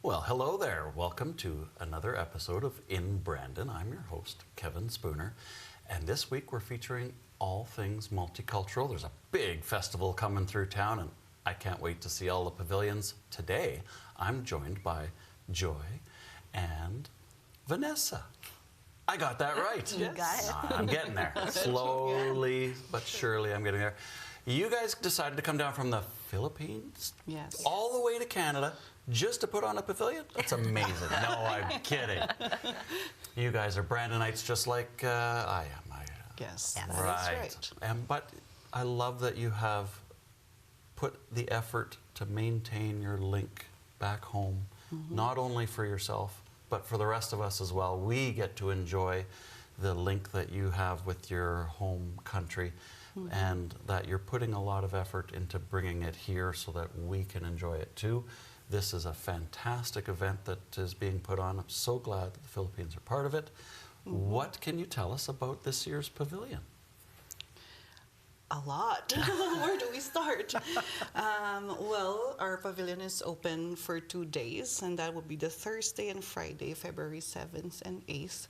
Well, hello there. Welcome to another episode of In Brandon. I'm your host, Kevin Spooner. And this week we're featuring all things multicultural. There's a big festival coming through town, and I can't wait to see all the pavilions. Today, I'm joined by Joy and Vanessa. I got that right. You got it. I'm getting there. Slowly but surely, I'm getting there. You guys decided to come down from the Philippines? Yes. All the way to Canada just to put on a pavilion? That's amazing. No, I'm kidding. You guys are Brandonites just like I am. Yes, right. that's right. But I love that you have put the effort to maintain your link back home, not only for yourself, but for the rest of us as well. We get to enjoy the link that you have with your home country, and that you're putting a lot of effort into bringing it here so that we can enjoy it too. This is a fantastic event that is being put on. I'm so glad that the Philippines are part of it. What can you tell us about this year's pavilion? A lot. Where do we start? Well, our pavilion is open for 2 days, and that will be the Thursday and Friday, February 7th and 8th.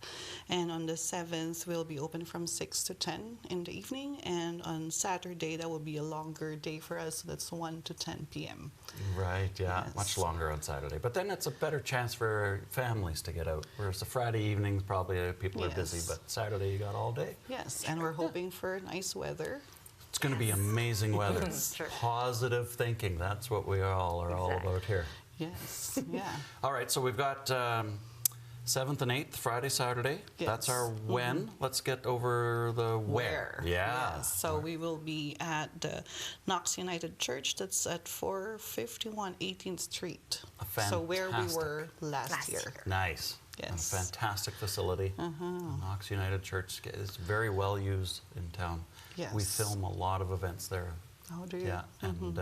And on the 7th, we'll be open from 6 to 10 in the evening. And on Saturday, that will be a longer day for us. So that's 1 to 10 p.m. Right, yeah, Yes. much longer on Saturday. But then it's a better chance for families to get out. Whereas the Friday evenings, probably people are busy, Yes. but Saturday you got all day. Yes, and we're hoping for nice weather. It's going to be amazing weather. Sure. Positive thinking, that's what we all are all Exactly. about here. Yes, yeah. All right, so we've got 7th and 8th, Friday, Saturday. Yes. That's our when. Let's get over the where. Yeah. Yes. So we will be at the Knox United Church. That's at 451 18th Street. So where we were last year. Nice. Yes. A fantastic facility. Knox United Church is very well used in town. Yes. We film a lot of events there. Oh, do you? Yeah, and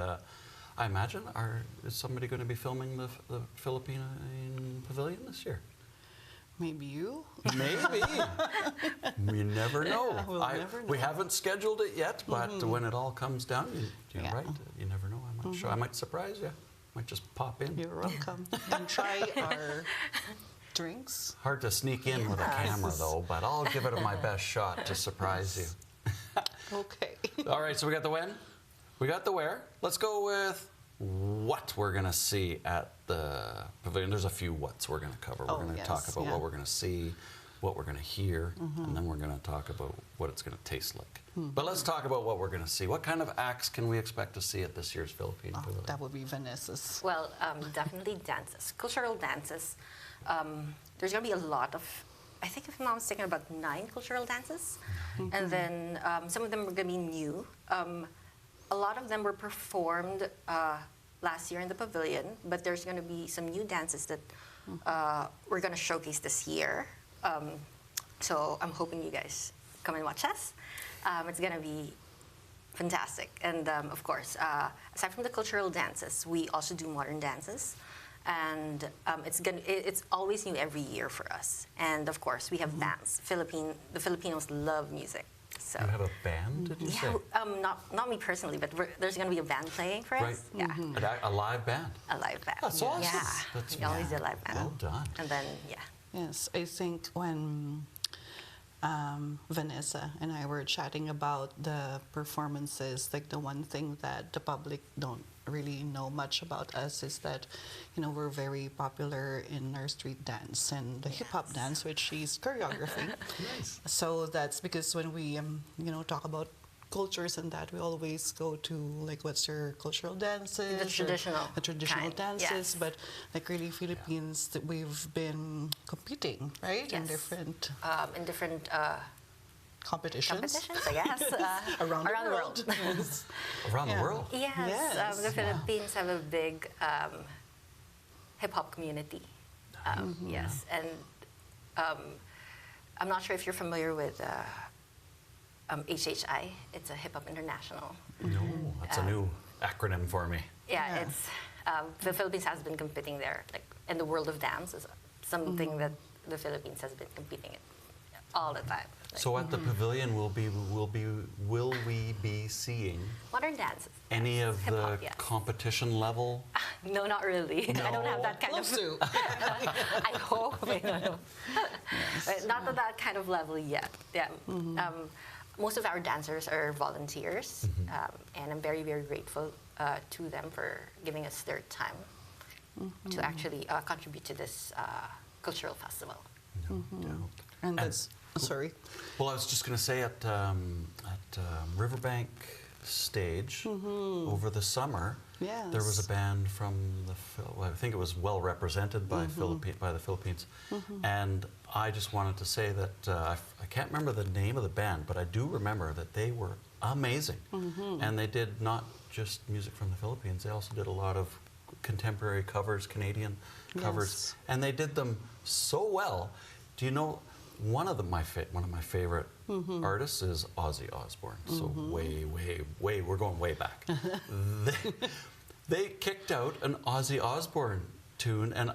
I imagine, is somebody going to be filming the Philippine Pavilion this year? Maybe you? Maybe. You never know. Yeah, we'll never know. We haven't scheduled it yet, but when it all comes down, you're Yeah. right. You never know. I might surprise you. Might just pop in. You're welcome. And try our drinks. Hard to sneak in with a camera, though, but I'll give it my best shot to surprise you. Okay. All right, so we got the when, we got the where. Let's go with what we're going to see at the pavilion. There's a few whats we're going to cover. We're going to talk about what we're going to see, what we're going to hear, and then we're going to talk about what it's going to taste like. But let's talk about what we're going to see. What kind of acts can we expect to see at this year's Philippine Pavilion? That would be Vanessa's. Well, definitely dances, cultural dances. There's going to be a lot of, I think if I'm not mistaken, about 9 cultural dances. And then some of them are going to be new. A lot of them were performed last year in the pavilion, but there's going to be some new dances that we're going to showcase this year. So I'm hoping you guys come and watch us. It's going to be fantastic. And of course, aside from the cultural dances, we also do modern dances. And it's always new every year for us. And of course, we have bands. The Filipinos love music. So You have a band, did you say? not me personally, but there's going to be a band playing for us. Right. Yeah, A live band. a live band. That's awesome. Yeah, That's we always do a live band. Well done. And then Yes, I think when Vanessa and I were chatting about the performances, like the one thing that the public don't really know much about us is that, we're very popular in our street dance and the hip-hop dance, which she's choreographing. Nice. So that's because when we, talk about cultures and that, we always go to, like, what's your cultural dances? The traditional The traditional kind, dances, yes. but like really Philippines, that we've been competing, right? In Yes. different competitions. I guess. Around the world. Yes. Around the world? Yes, the Philippines have a big hip-hop community. Yes, and I'm not sure if you're familiar with HHI. It's a Hip Hop International. No, that's a new acronym for me. Yeah, it's the Philippines has been competing there, like in the world of dance is something that the Philippines has been competing in all the time. So at the pavilion, will we be seeing Modern dances. any of the Hip-hop, yes. competition level? No, not really. I don't have that kind Close of. to. I hope. Not at that kind of level yet. Yeah. Most of our dancers are volunteers, and I'm very, very grateful to them for giving us their time to actually contribute to this cultural festival. No doubt. And that's, sorry. Well, I was just going to say at Riverbank Stage over the summer, there was a band from I think it was well represented by by the Philippines, and I just wanted to say that I can't remember the name of the band, but I do remember that they were amazing, and they did not just music from the Philippines; they also did a lot of contemporary covers, Canadian covers, and they did them so well. Do you know? One of my favorite artists is Ozzy Osbourne. So way, we're going way back. they kicked out an Ozzy Osbourne tune, and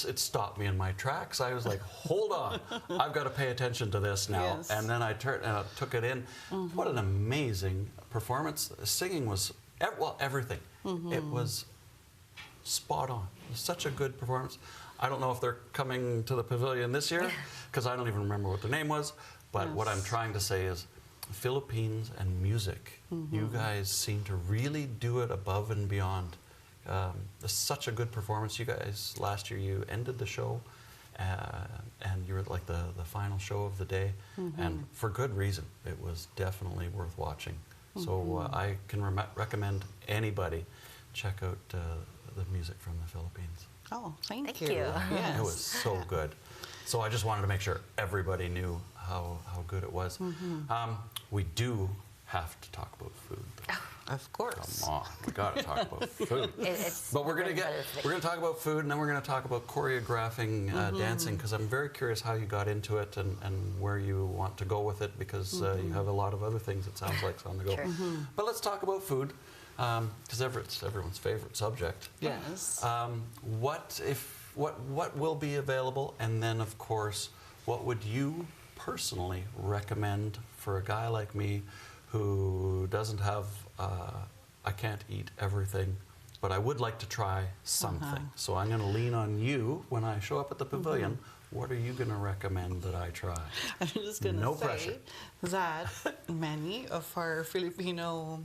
it stopped me in my tracks. I was like, hold on, I've got to pay attention to this now. Yes. And then I took it in. What an amazing performance! The singing was everything. It was spot on. It was such a good performance. I don't know if they're coming to the pavilion this year, because I don't even remember what their name was. But what I'm trying to say is, Philippines and music, you guys seem to really do it above and beyond. It's such a good performance. You guys, last year, you ended the show, and you were like the final show of the day, and for good reason. It was definitely worth watching. So I can recommend anybody check out the music from the Philippines. Oh, thank you. Yes. It was so good. So I just wanted to make sure everybody knew how good it was. We do have to talk about food, though. Of course. Come on, we got to talk about food. But we're going to talk about food, and then we're going to talk about choreographing dancing, because I'm very curious how you got into it and where you want to go with it, because you have a lot of other things, it sounds like, on the go. Sure. But let's talk about food, because it's everyone's favorite subject. Yes. What will be available, and then of course, what would you personally recommend for a guy like me who doesn't have, I can't eat everything, but I would like to try something. So I'm going to lean on you when I show up at the pavilion. What are you going to recommend that I try? I'm just going to No say pressure. that many of our Filipino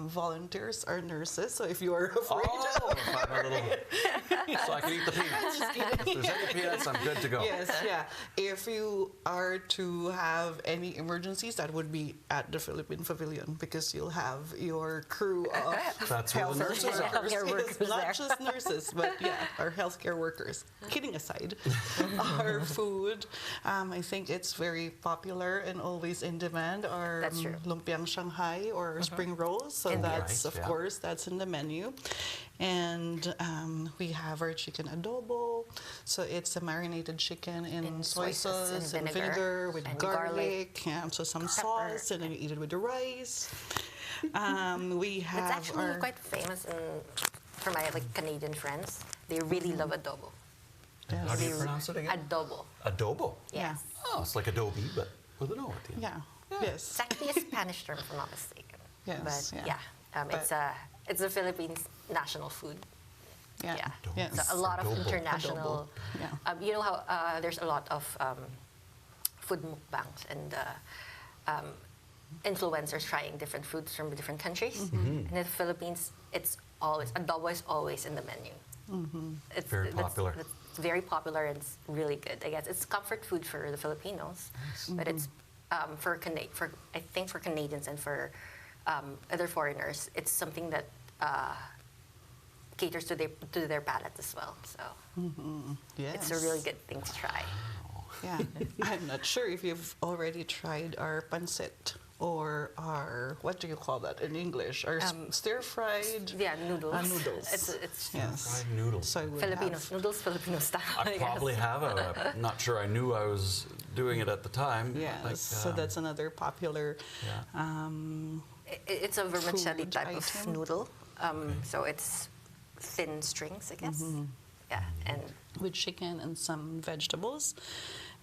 volunteers are nurses, so if you are afraid I'm a little, so I can eat the peanuts. just kidding. If there's any peanuts, I'm good to go. Yes, yeah. If you are to have any emergencies, that would be at the Philippine Pavilion, because you'll have your crew of That's where the nurses are. Healthcare workers Yes, not there. just nurses, but yeah, our healthcare workers. Kidding aside, our food, I think it's very popular and always in demand. Our That's true. lumpiang Shanghai or spring rolls. So And that's, rice, of course, that's in the menu. And we have our chicken adobo. So it's a marinated chicken in soy sauce and vinegar with and garlic. Yeah, so some pepper. sauce, and then you eat it with the rice. We have It's actually our quite famous for my Canadian friends. They really love adobo. How do you pronounce it again? Adobo. Adobo. Yeah. Yes. Oh, it's like adobe, but with an O at the end. Yeah. Yes. It's actually a Spanish term, if I'm not mistaken. Yes, But yeah. it's a Philippines national food. Yeah. Yeah. Yes. So a lot of Adobo. international. Yeah. You know how there's a lot of food mukbangs and influencers trying different foods from different countries. And in the Philippines, adobo is always in the menu. Very popular. It's very popular and it's really good. I guess it's comfort food for the Filipinos, but it's for Canadians and for other foreigners, it's something that caters to their palate as well. So Yes. it's a really good thing to try. Yeah. I'm not sure if you've already tried our pancit or our, what do you call that in English? Our stir-fried Yeah, noodles. noodles. It's Yes. Fried noodles. So we Filipino have- noodles, Filipino style. I probably have. I'm not sure I knew I was doing it at the time. Yes. Like, So that's another popular. yeah. It's a vermicelli Food type of item. noodle. So it's thin strings, I guess. Yeah, and With chicken and some vegetables.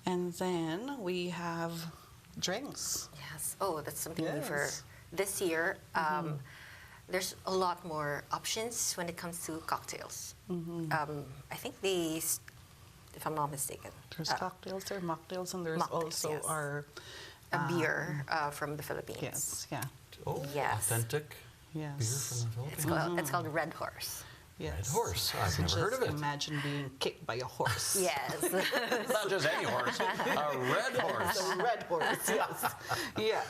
And then we have drinks. Yes. Oh, that's something new for Yes. this year. There's a lot more options when it comes to cocktails. I think if I'm not mistaken, There's cocktails, there are mocktails, and there's mocktails, also yes. our a beer from the Philippines. yes, yeah, Oh, Yes. authentic beer yes, from the Philippines. It's called Red Horse. yes. Red Horse. I've So never heard of just it. Imagine being kicked by a horse. Yes. It's not just any horse, a red horse. A red horse. Yes. Yeah.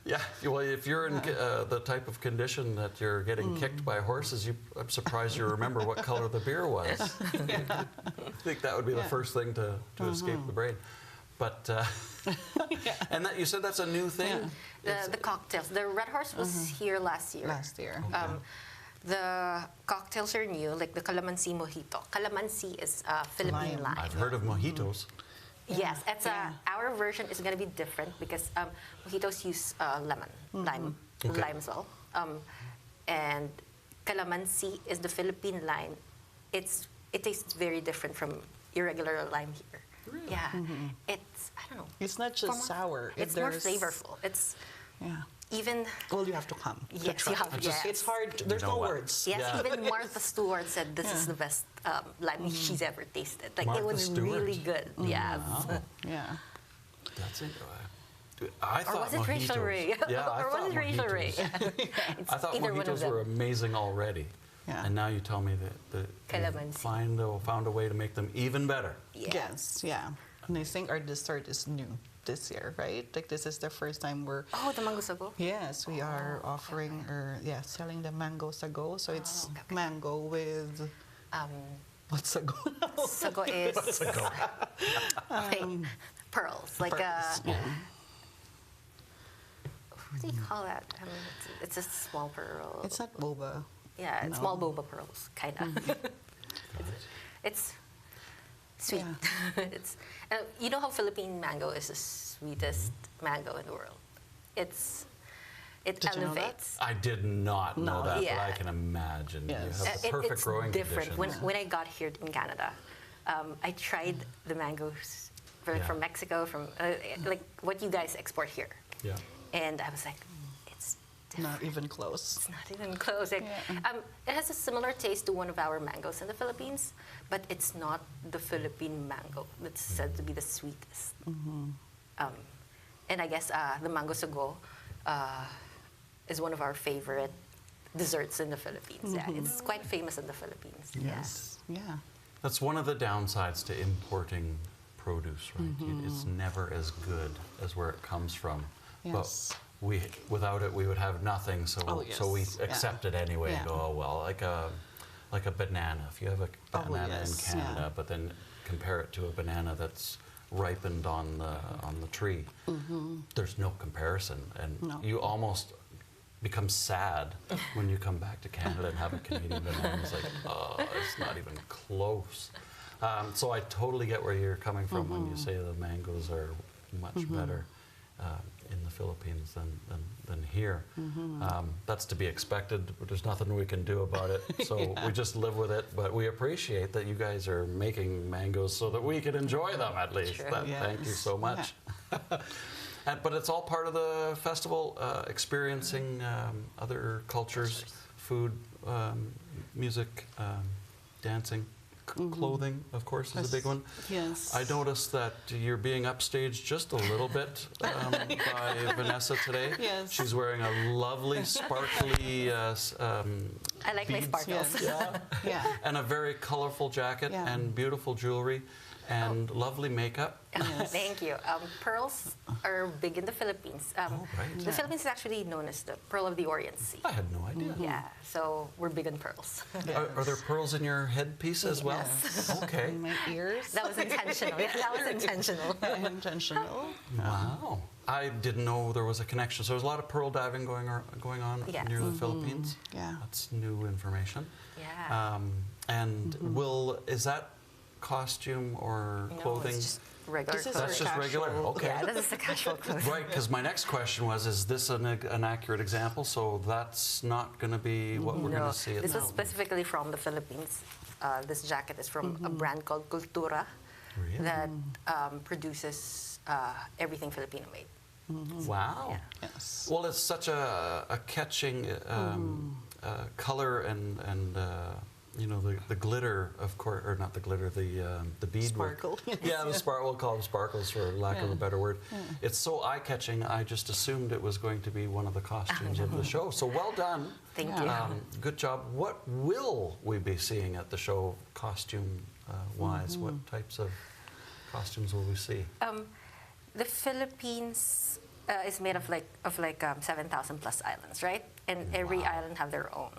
Yeah, well, if you're in the type of condition that you're getting kicked by horses, I'm surprised you remember what color the beer was. I think that would be the first thing to escape the brain. But, and that you said that's a new thing? The cocktails. The Red Horse was here last year. Last year. The cocktails are new, like the Calamansi Mojito. Calamansi is Philippine Lime. lime. I've heard of mojitos. Yes, it's Yeah. our version is going to be different because mojitos use lime Okay. lime as well. And Calamansi is the Philippine lime. It tastes very different from irregular lime here. Really? Yeah, it's I don't know. It's not just sour. It's more There's- flavorful. It's Yeah. even Well, you have to come. to Yes, try. you have- yes. It's hard. There's know no what? words. yes. Yeah. Even Martha Stewart said this is the best lime she's ever tasted. Like Martha it was Stewart? really good. Yes. Wow. Yeah. That's it. I Or thought was it Rachel mojitos- Ray? Yeah, I or thought was it Rachel Ray? mojitos- It's I thought either one of mojitos them. were amazing already. Yeah. And now you tell me that Calamansi. found a way to make them even better. Yeah. Yes. Yeah. And I think our dessert is new this year, right? Like this is the first time we're. Oh, the mango sago. Yes, we are offering or selling the mango sago. So it's okay. mango with what's sago? Sago is Sago. like pearls. Like Pearls, what do you call that? It's a small pearl. It's not boba. Yeah, it's No. small boba pearls, kind of. it's sweet. Yeah. It's you know how Philippine mango is the sweetest mango in the world. It Did you know that? elevates. I did not know No. that, but Yeah. I can imagine. Yes. You have the perfect it's growing different. conditions. When I got here in Canada, I tried the mangoes from Mexico, from like what you guys export here, Yeah. and I was like, it's different. Not even close. It's not even close. Like, it has a similar taste to one of our mangoes in the Philippines, but it's not the Philippine mango that's said to be the sweetest. And I guess the mango sago is one of our favorite desserts in the Philippines. Yeah, it's quite famous in the Philippines. Yes. Yeah. That's one of the downsides to importing produce, right? It's never as good as where it comes from. Yes. But without it, we would have nothing. So, Oh, so we yes. accept it anyway and Yeah. go, oh well, like a banana. If you have a Oh, banana yes, in Canada, yeah. but then compare it to a banana that's ripened on the tree, there's no comparison, and No. you almost become sad when you come back to Canada and have a Canadian banana. It's like, oh, it's not even close. So I totally get where you're coming from when you say the mangoes are much better in the Philippines than here. That's to be expected. There's nothing we can do about it. So we just live with it. But we appreciate that you guys are making mangoes so that we can enjoy them at least. Sure. Thank you so much. But it's all part of the festival, experiencing other cultures, food, music, dancing, clothing, of course, is a big one. Yes. I noticed that you're being upstaged just a little bit by Vanessa today. Yes. She's wearing a lovely, sparkly I like my beads. sparkles. Yes. Yeah. And a very colorful jacket Yeah. and beautiful jewelry and lovely makeup. Yes. Thank you. Pearls are big in the Philippines. right. The Philippines is actually known as the Pearl of the Orient Sea. I had no idea. Yeah, so we're big on pearls. Are there pearls in your headpiece as well? Yes. Okay. In my ears. That was intentional. Yeah, that was intentional. Intentional. Wow. I didn't know there was a connection. So there's a lot of pearl diving going on Yes. near the Philippines. Yeah. That's new information. Yeah. And is that costume or No, clothing? it's just regular This is clothes. That's just regular? casual. Okay. Yeah, this is the casual clothes. Right, because my next question was, is this an accurate example? So that's not going to be what we're going No, to see. this was specifically from the Philippines. This jacket is from a brand called Cultura Really? that produces everything Filipino made. Wow. Yeah. Yes. Well, it's such a catching color and you know, the glitter, of course, or not the glitter, the beadwork. Sparkle. Yeah, the sparkle. We'll call them sparkles for lack of a better word. It's so eye-catching. I just assumed it was going to be one of the costumes of the show. So well done. Thank you. Good job. What will we be seeing at the show, costume-wise? What types of costumes will we see? The Philippines is made of 7,000 plus islands, right? And every island have their own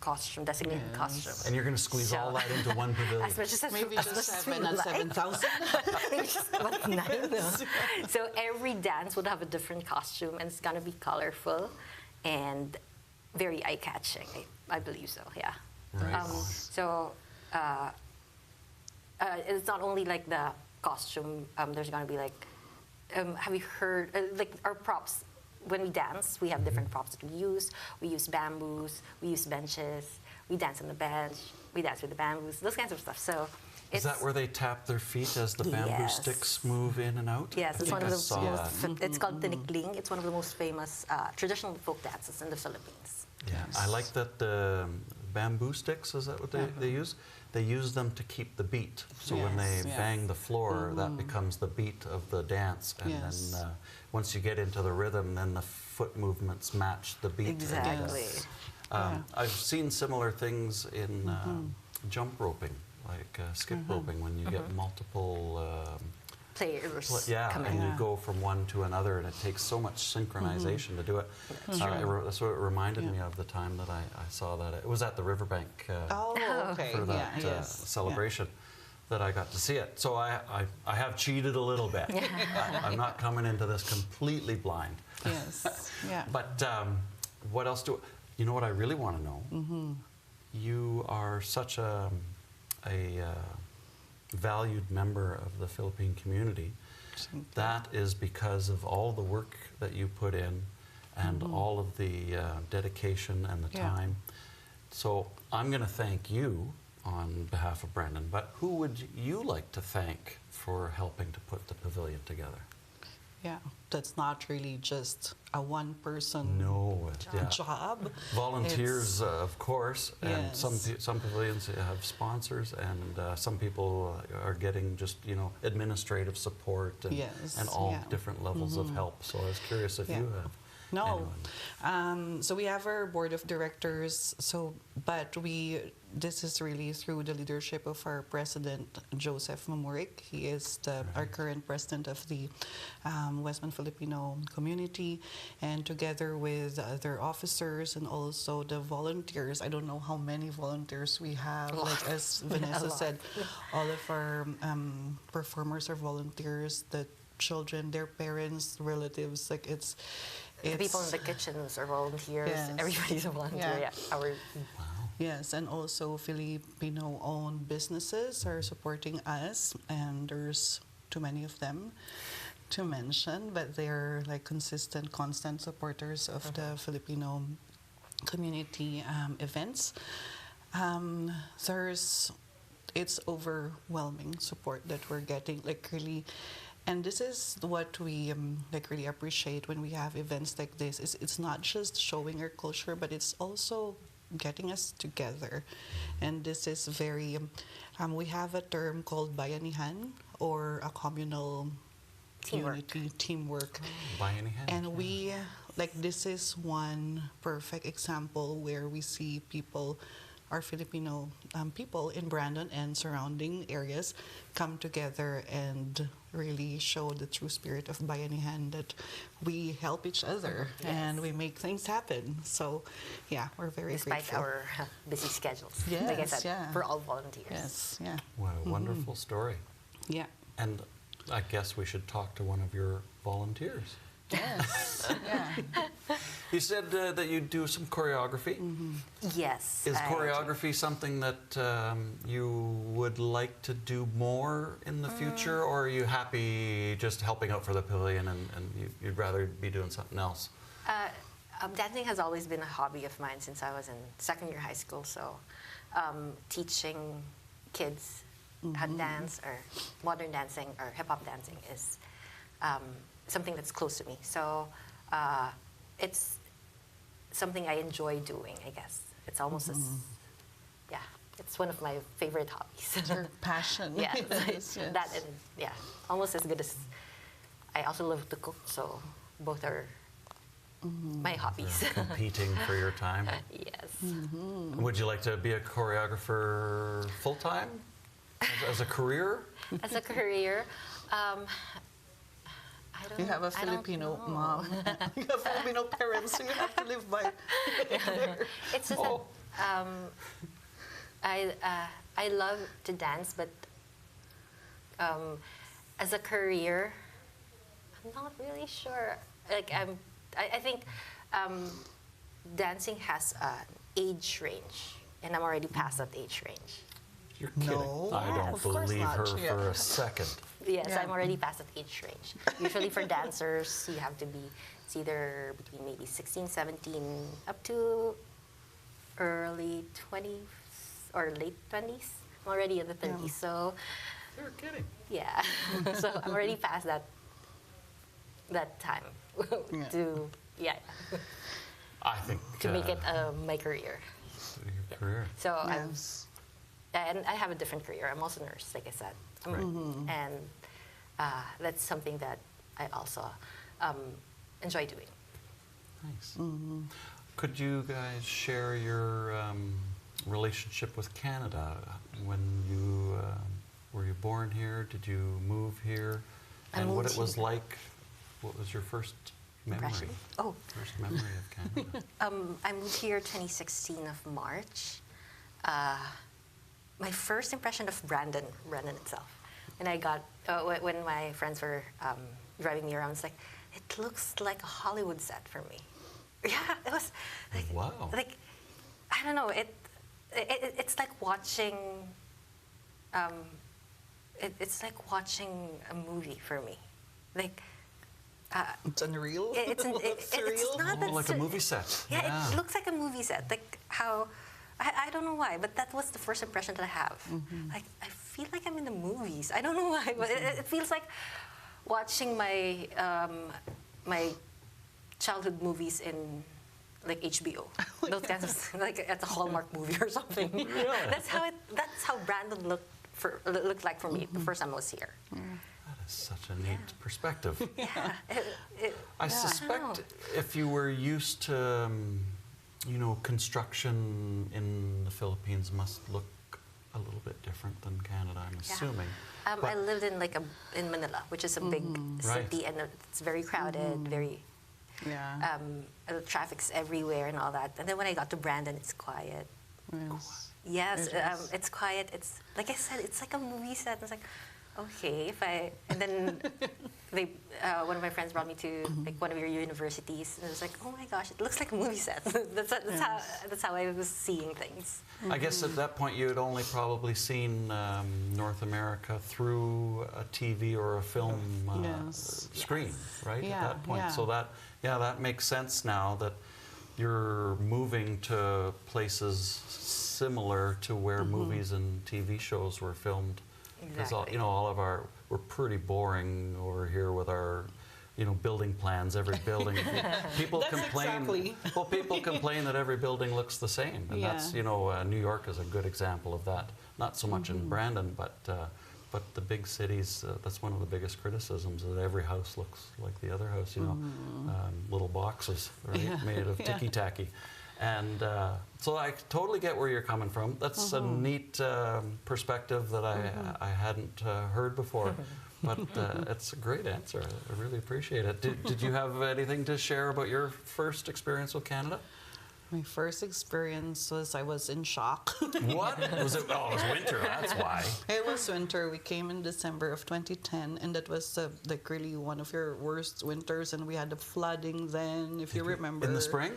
costume, designated costume. And you're going to squeeze all that into one pavilion. As much as Maybe as just much as 7 we and like. 7,000. Maybe just about 9. So every dance would have a different costume, and it's gonna be colorful and very eye-catching. I believe so. Yeah. Right. So it's not only like the costume. There's gonna be like, have you heard like our props? When we dance, we have different props that we use. We use bamboos, we use benches, we dance on the bench, we dance with the bamboos, those kinds of stuff. So Is that where they tap their feet as the bamboo Yes. sticks move in and out? Yes, I it's think one of I the saw that. It's called tinikling. It's one of the most famous traditional folk dances in the Philippines. Yeah, I like that the bamboo sticks, is that what they use? They use them to keep the beat. So when they Yes, yeah. bang the floor, that becomes the beat of the dance. And Yes. then once you get into the rhythm, then the foot movements match the beat. Exactly. I've seen similar things in jump roping, like skip roping, when you get multiple Players and coming. you go from one to another, and it takes so much synchronization to do it. That's what it reminded me of the time that I saw that. It was at the Riverbank Oh, okay. for that yeah, yes. celebration that I got to see it. So I have cheated a little bit. I'm not coming into this completely blind. Yes. Yeah. But what else you know what I really want to know? You are such a valued member of the Philippine community. That is because of all the work that you put in and all of the dedication and the Yeah. time. So I'm going to thank you on behalf of Brendan, but who would you like to thank for helping to put the pavilion together? Yeah. That's not really just a one-person No, yeah. job. Volunteers, of course, and Yes. some pavilions have sponsors, and some people are getting just administrative support and, Yes, and all yeah. different levels of help. So I was curious if Yeah. you have. No. anyone. So we have our board of directors. But this is really through the leadership of our president, Joseph Mamurik. He is our current president of the Westman Filipino community, and together with other officers and also the volunteers. I don't know how many volunteers we have. Like as Vanessa said, all of our performers are volunteers. The children, their parents, relatives, like it's The people in the kitchens are volunteers. Yes. Everybody's a volunteer. Yeah. Yeah. Yes, and also Filipino-owned businesses are supporting us, and there's too many of them to mention, but they're like consistent, constant supporters of the Filipino community events. It's overwhelming support that we're getting, like really. And this is what we really appreciate when we have events like this. It's not just showing our culture, but it's also getting us together. And this is very, we have a term called bayanihan, or a communal unity, teamwork. Bayanihan. And this is one perfect example where we see people, our Filipino people in Brandon and surrounding areas, come together and really show the true spirit of bayanihan, that we help each other and we make things happen. So, yeah, we're very Despite grateful. our busy schedules. Yes, like I said, yeah. we're all volunteers. Yes, yeah, What a wonderful story. yeah. And I guess we should talk to one of your volunteers. Yes, yeah. You said that you do some choreography. Yes. Is I choreography something that you would like to do more in the future, or are you happy just helping out for the pavilion and you'd rather be doing something else? Dancing has always been a hobby of mine since I was in second year high school. So teaching kids how to dance, or modern dancing or hip hop dancing, is something that's close to me. So it's something I enjoy doing, I guess. It's almost as, yeah, it's one of my favorite hobbies. Your passion. Yeah, Yes, yes. that and, yeah, almost as good as, I also love to cook, so both are my hobbies. Competing for your time. Yes. Would you like to be a choreographer full time as a career? As a career, I don't You have a I don't Filipino know. mom. You have Filipino parents, so you have to live by. It's just Oh. that I love to dance, but as a career, I'm not really sure. Like I think dancing has an age range, and I'm already past that age range. You're kidding. No. I don't Of course believe not. her Yeah. for a second. Yes, Yeah. I'm already past that age range. Usually for dancers, you have to be, it's either between maybe 16, 17, up to early 20s or late 20s. I'm already in the 30s, so You're kidding. yeah. So I'm already past that time Yeah. to, yeah, I think to make it my career. your career. So I'm, Yes. and I have a different career. I'm also a nurse, like I said. Right. And that's something that I also enjoy doing. Nice. Could you guys share your relationship with Canada? When you were you born here? Did you move here? I And what moved it was here. like? What was your first memory? Impression? Oh. First memory of Canada. I moved here 2016 of March. My first impression of Brandon itself. And I got, when my friends were driving me around, it's like, it looks like a Hollywood set for me. Yeah, it was like, Wow. like I don't know, it's like watching, it's like watching a movie for me. Like, It's unreal. it's surreal. not that Oh, like a sur- movie set. Yeah, it looks like a movie set. Like how, I don't know why, but that was the first impression that I have. Like I feel like I'm in the movies. I don't know why, but it feels like watching my my childhood movies in like HBO. Those kinds of like at a Hallmark movie or something. That's how Brandon looked like for me the first time I was here. That is such a neat perspective. Yeah. I suspect if you were used to, construction in the Philippines must look a little bit different than Canada, I'm assuming. I But- lived in Manila, which is a big city, and it's very crowded, very Yeah. the traffic's everywhere and all that. And then when I got to Brandon, it's quiet. Yes. Yes, It is. it's quiet. It's like I said, it's like a movie set. It's like, okay, and then one of my friends brought me to like one of your universities, and it was like, oh my gosh, it looks like a movie set. that's how I was seeing things. I guess at that point you had only probably seen North America through a TV or a film Yes. screen, right? Yeah, At that point, yeah. so that makes sense now that you're moving to places similar to where movies and TV shows were filmed. Because Exactly. all of we're pretty boring over here with our building plans. Every building, people That's complain. exactly. Well, people complain that every building looks the same, and Yeah. that's New York is a good example of that. Not so much in Brandon, but the big cities. That's one of the biggest criticisms, that every house looks like the other house. Little boxes, right, Yeah. made of Yeah. ticky tacky. And so I totally get where you're coming from. That's a neat perspective that I hadn't heard before. But it's a great answer. I really appreciate it. Did you have anything to share about your first experience with Canada? My first experience was I was in shock. What? Was it? Oh, it was winter. That's why. It was winter. We came in December of 2010, and that was like really one of your worst winters. And we had the flooding then, if you remember. In the spring?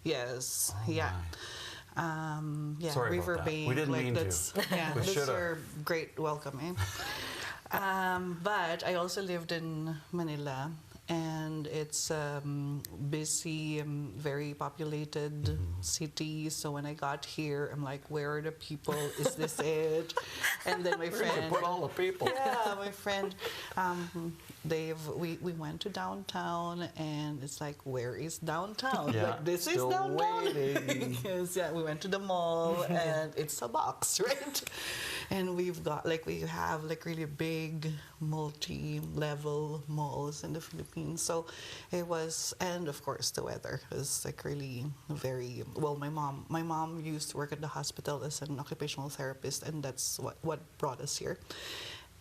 Yes. Oh, yeah. my. Yeah. Sorry about that. Riverbank. We didn't mean to. that's, Yeah, We that's shoulda. your great welcome, eh? But I also lived in Manila, and it's busy, very populated city. So when I got here, I'm like, where are the people? Is this it? And then my Where did you friend, put all the people? yeah, my friend, Dave, we went to downtown, and it's like, where is downtown? Yeah, Like, this is still downtown. waiting. Yes, yeah, we went to the mall, and it's a box, right? And we have like really big multi-level malls in the Philippines. So it was, and of course the weather was like really very well. My mom used to work at the hospital as an occupational therapist, and that's what brought us here.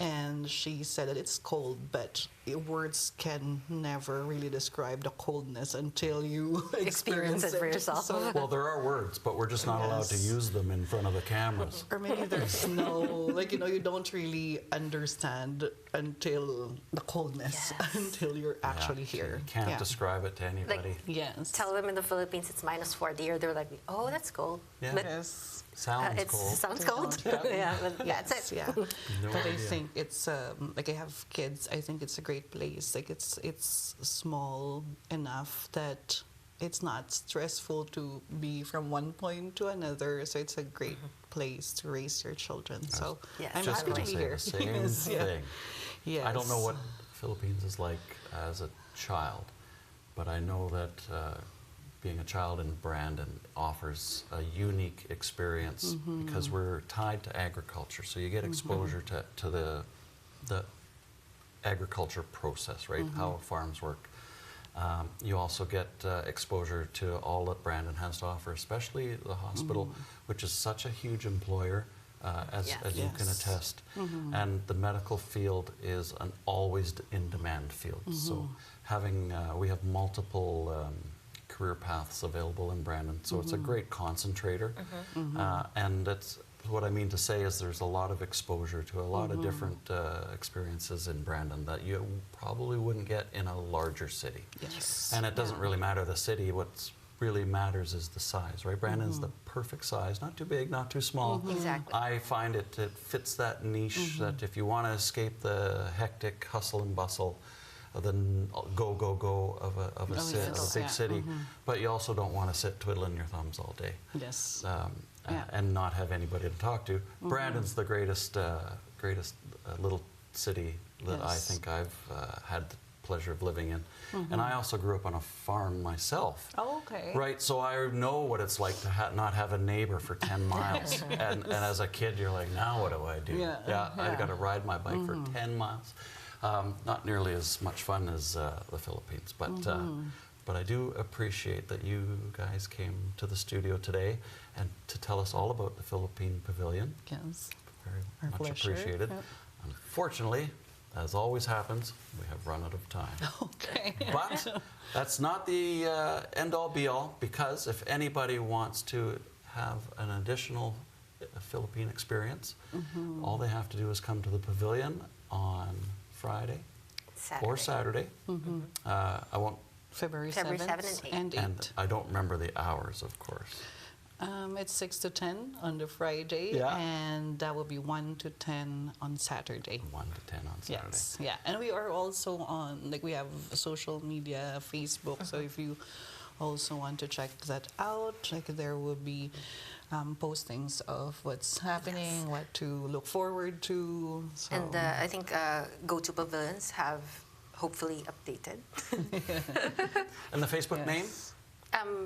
And she said that it's cold, but words can never really describe the coldness until you Experience it for yourself. So, Well, there are words, but we're just not allowed to Yes. use them in front of the cameras. or maybe there's no, like, you don't really understand until the coldness, Yes. until you're actually Yeah, here. You can't Yeah. describe it to anybody. Yes. Tell them in the Philippines it's -40, or they're like, oh, that's cold. Yeah. But Yes. Sounds it cold. sounds They cold. don't. Yeah, but Yes, that's it. yeah. No But I idea. think it's like, I have kids. I think it's a great place. Like, it's small enough that it's not stressful to be from one point to another. So it's a great place to raise your children. So Yes, I'm Just happy to going be to say here. the same Yes, yeah. thing. Yes. I don't know what Philippines is like as a child, but I know that being a child in Brandon offers a unique experience because we're tied to agriculture. So you get exposure to the agriculture process, right? How farms work. You also get exposure to all that Brandon has to offer, especially the hospital, which is such a huge employer, as Yes. you can Yes. attest. And the medical field is an always in-demand field. So we have multiple career paths available in Brandon. So it's a great concentrator. And that's what I mean to say is there's a lot of exposure to a lot of different experiences in Brandon that you probably wouldn't get in a larger city. Yes. And it doesn't really matter the city. What really matters is the size, right? Brandon's the perfect size, not too big, not too small. Exactly. I find it fits that niche that if you want to escape the hectic hustle and bustle of the go of a yes, big yeah. city, but you also don't want to sit twiddling your thumbs all day. Yes. Yeah. And not have anybody to talk to. Brandon's the greatest little city that I Yes. think I've had the pleasure of living in. And I also grew up on a farm myself. Oh, okay. Right, so I know what it's like to not have a neighbor for 10 miles. and as a kid, you're like, now what do I do? Yeah, I yeah. got to ride my bike for 10 miles. Not nearly as much fun as the Philippines, but I do appreciate that you guys came to the studio today and to tell us all about the Philippine Pavilion. Yes. Very Our much pleasure. appreciated. Yep. Unfortunately, as always happens, we have run out of time. Okay. But that's not the end-all be-all, because if anybody wants to have an additional Philippine experience, all they have to do is come to the Pavilion on Friday or Saturday. I won't, February February 7th 7 and 8. and 8. and I don't remember the hours, of course. It's 6 to 10 on the Friday, Yeah. and that will be 1 to 10 on Saturday. 1 to 10 on Saturday. Yes, yeah. And we are also on, like, we have social media, Facebook, so if you also want to check that out, like, there will be postings of what's happening, what to look forward to. So. And I think go-to pavilions have hopefully updated. And the Facebook name?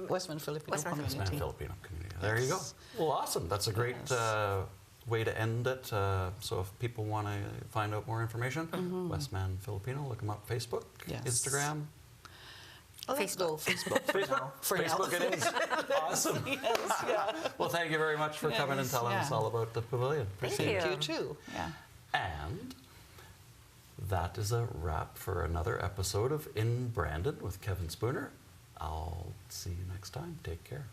Westman Filipino Westman Community. Westman Filipino Community. There you go. Yes. Well, awesome. That's a great Yes. way to end it. So if people want to find out more information, Westman Filipino, look them up. Facebook, Yes. Instagram. Oh, let's go Facebook for now. For Facebook now. it is. Awesome. Yes, yeah. Well, thank you very much for coming and Yes, telling us yeah. all about the pavilion. Thank Appreciate it. you. You too. Yeah. And that is a wrap for another episode of In Brandon with Kevin Spooner. I'll see you next time. Take care.